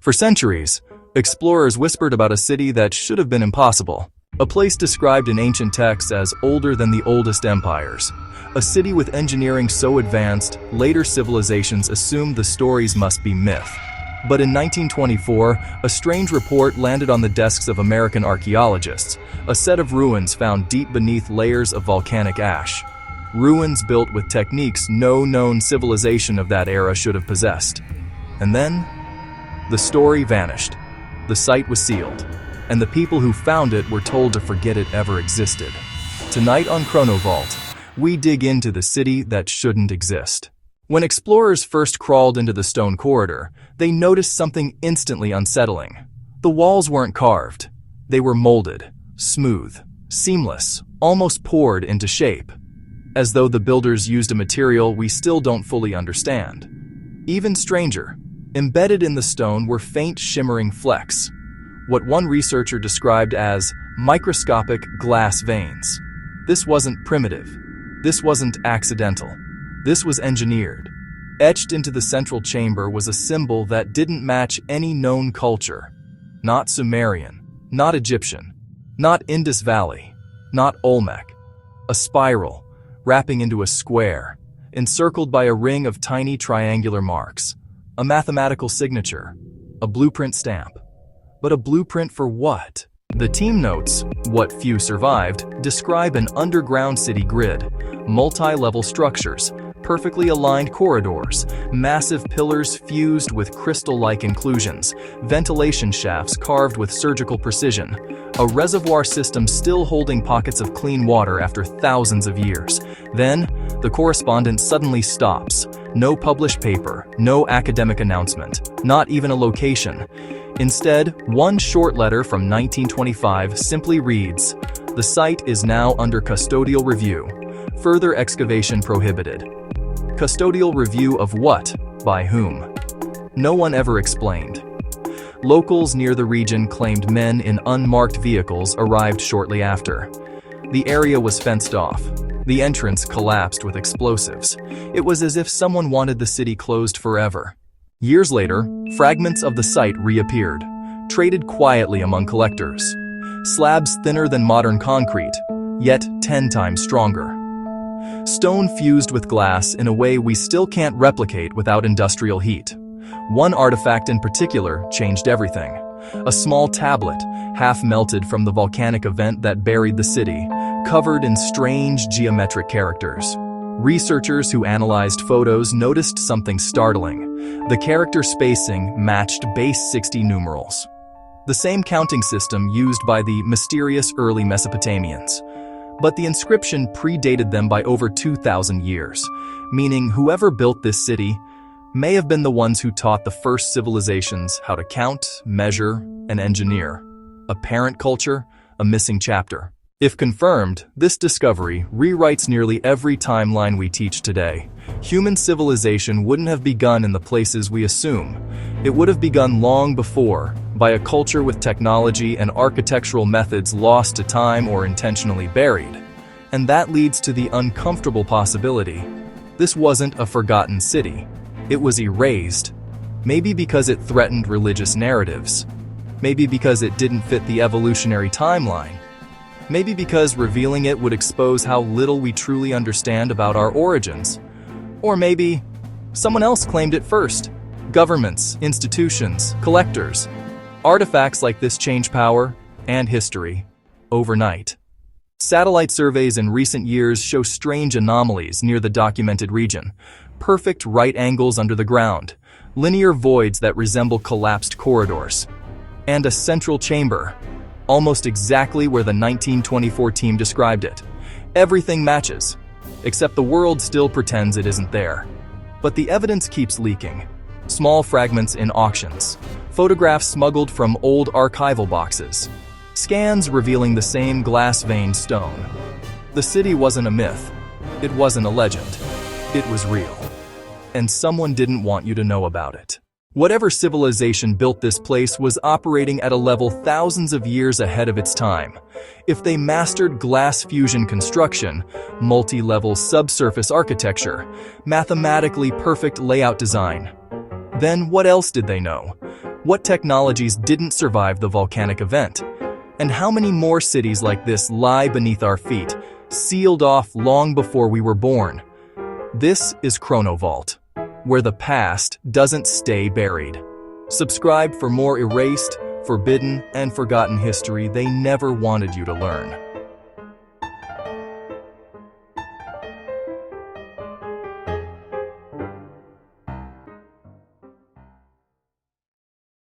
For centuries, explorers whispered about a city that should have been impossible, a place described in ancient texts as older than the oldest empires, a city with engineering so advanced, later civilizations assumed the stories must be myth. But in 1924, a strange report landed on the desks of American archaeologists, a set of ruins found deep beneath layers of volcanic ash. Ruins built with techniques no known civilization of that era should have possessed. And then, the story vanished. The site was sealed, and the people who found it were told to forget it ever existed. Tonight on Chronovault, we dig into the city that shouldn't exist. When explorers first crawled into the stone corridor, they noticed something instantly unsettling. The walls weren't carved. They were molded, smooth, seamless, almost poured into shape, as though the builders used a material we still don't fully understand. Even stranger, embedded in the stone were faint shimmering flecks, what one researcher described as microscopic glass veins. This wasn't primitive. This wasn't accidental. This was engineered. Etched into the central chamber was a symbol that didn't match any known culture. Not Sumerian, not Egyptian, not Indus Valley, not Olmec. A spiral, wrapping into a square, encircled by a ring of tiny triangular marks. A mathematical signature, a blueprint stamp. But a blueprint for what? The team notes, what few survived, describe an underground city grid, multi-level structures, perfectly aligned corridors, massive pillars fused with crystal-like inclusions, ventilation shafts carved with surgical precision, a reservoir system still holding pockets of clean water after thousands of years. Then, the correspondent suddenly stops. No published paper, no academic announcement, not even a location. Instead, one short letter from 1925 simply reads, "The site is now under custodial review. Further excavation prohibited." Custodial review of what? By whom? No one ever explained. Locals near the region claimed men in unmarked vehicles arrived shortly after. The area was fenced off. The entrance collapsed with explosives. It was as if someone wanted the city closed forever. Years later, fragments of the site reappeared, traded quietly among collectors. Slabs thinner than modern concrete, yet 10 times stronger. Stone fused with glass in a way we still can't replicate without industrial heat. One artifact in particular changed everything. A small tablet, half melted from the volcanic event that buried the city, covered in strange geometric characters. Researchers who analyzed photos noticed something startling. The character spacing matched base 60 numerals, the same counting system used by the mysterious early Mesopotamians. But the inscription predated them by over 2,000 years, meaning whoever built this city may have been the ones who taught the first civilizations how to count, measure, and engineer. A parent culture, a missing chapter. If confirmed, this discovery rewrites nearly every timeline we teach today. Human civilization wouldn't have begun in the places we assume. It would have begun long before, by a culture with technology and architectural methods lost to time or intentionally buried. And that leads to the uncomfortable possibility. This wasn't a forgotten city. It was erased. Maybe because it threatened religious narratives. Maybe because it didn't fit the evolutionary timeline. Maybe because revealing it would expose how little we truly understand about our origins. Or maybe someone else claimed it first. Governments, institutions, collectors. Artifacts like this change power and history overnight. Satellite surveys in recent years show strange anomalies near the documented region. Perfect right angles under the ground, linear voids that resemble collapsed corridors, and a central chamber, almost exactly where the 1924 team described it. Everything matches, except the world still pretends it isn't there. But the evidence keeps leaking. Small fragments in auctions, photographs smuggled from old archival boxes, scans revealing the same glass-veined stone. The city wasn't a myth. It wasn't a legend. It was real. And someone didn't want you to know about it. Whatever civilization built this place was operating at a level thousands of years ahead of its time. If they mastered glass fusion construction, multi-level subsurface architecture, mathematically perfect layout design, then what else did they know? What technologies didn't survive the volcanic event? And how many more cities like this lie beneath our feet, sealed off long before we were born? This is Chronovault, where the past doesn't stay buried. Subscribe for more erased, forbidden, and forgotten history they never wanted you to learn.